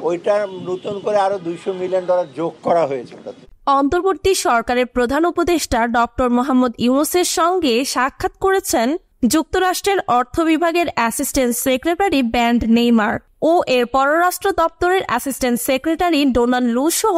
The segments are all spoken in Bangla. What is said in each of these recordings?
ওইটা নতুন করে আরো $200 মিলিয়ন যোগ করা হয়েছে। অন্তর্বর্তী সরকারের প্রধান উপদেষ্টা ডক্টর মোহাম্মদ ইউনূসের সঙ্গে সাক্ষাৎ করেছেন যুক্তরাষ্ট্রের অর্থ বিভাগের অ্যাসিস্ট্যান্ট সেক্রেটারি ব্যান্ড নেইমার ও এর পররাষ্ট্র দপ্তরের অ্যাসিস্ট্যান্ট সেক্রেটারি ডোনাল্ড লু সহ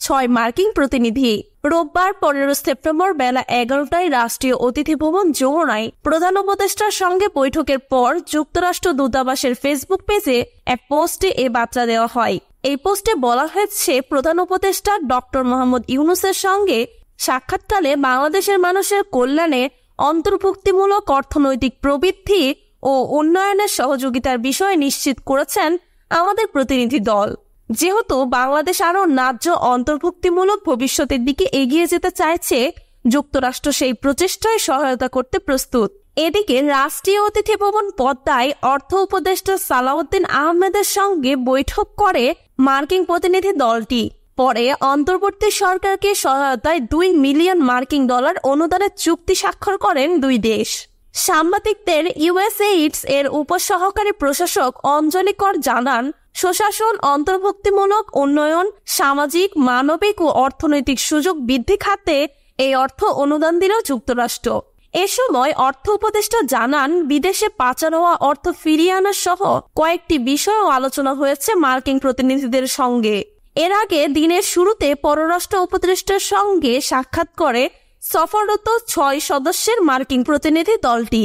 6 মার্কিন প্রতিনিধি। রোববার 15 সেপ্টেম্বর বেলা 11টায় রাষ্ট্রীয় অতিথি ভবন যমুনায় প্রধান উপদেষ্টার সঙ্গে বৈঠকের পর যুক্তরাষ্ট্র দূতাবাসের ফেসবুক পেজে এক পোস্টে এ বার্তা দেওয়া হয়। এই পোস্টে বলা হয়েছে, প্রধান উপদেষ্টা ডক্টর মোহাম্মদ ইউনূসের সঙ্গে সাক্ষাৎকালে বাংলাদেশের মানুষের কল্যাণে অন্তর্ভুক্তিমূলক অর্থনৈতিক প্রবৃদ্ধি ও উন্নয়নের সহযোগিতার বিষয় নিশ্চিত করেছেন আমাদের প্রতিনিধি দল। যেহেতু বাংলাদেশ আরও ন্যায্য অন্তর্ভুক্তিমূলক ভবিষ্যতের দিকে এগিয়ে যেতে চাইছে, যুক্তরাষ্ট্র সেই প্রচেষ্টায় সহায়তা করতে প্রস্তুত। এদিকে রাষ্ট্রীয় অতিথি ভবন পদ্মায় অর্থ উপদেষ্টা সালাউদ্দিন আহমেদের সঙ্গে বৈঠক করে মার্কিন প্রতিনিধি দলটি। পরে অন্তর্বর্তী সরকারকে সহায়তায় $2 মিলিয়ন অনুদানের চুক্তি স্বাক্ষর করেন দুই দেশ। সাংবাদিকদের ইউএসএইডস এর উপসহকারী প্রশাসক অঞ্জলি কর জানান, সুশাসন, অন্তর্ভুক্তিমূলক উন্নয়ন, সামাজিক, মানবিক ও অর্থনৈতিক সুযোগ বৃদ্ধি খাতে এই অর্থ অনুদান দিল যুক্তরাষ্ট্র। এ সময় অর্থ উপদেষ্টা জানান, বিদেশে পাচার হওয়া অর্থ ফিরিয়ে আনা সহ কয়েকটি বিষয়ও আলোচনা হয়েছে মার্কিন প্রতিনিধিদের সঙ্গে। এর আগে দিনের শুরুতে পররাষ্ট্র উপদেষ্টার সঙ্গে সাক্ষাৎ করে সফররত 6 সদস্যের মার্কিন প্রতিনিধি দলটি।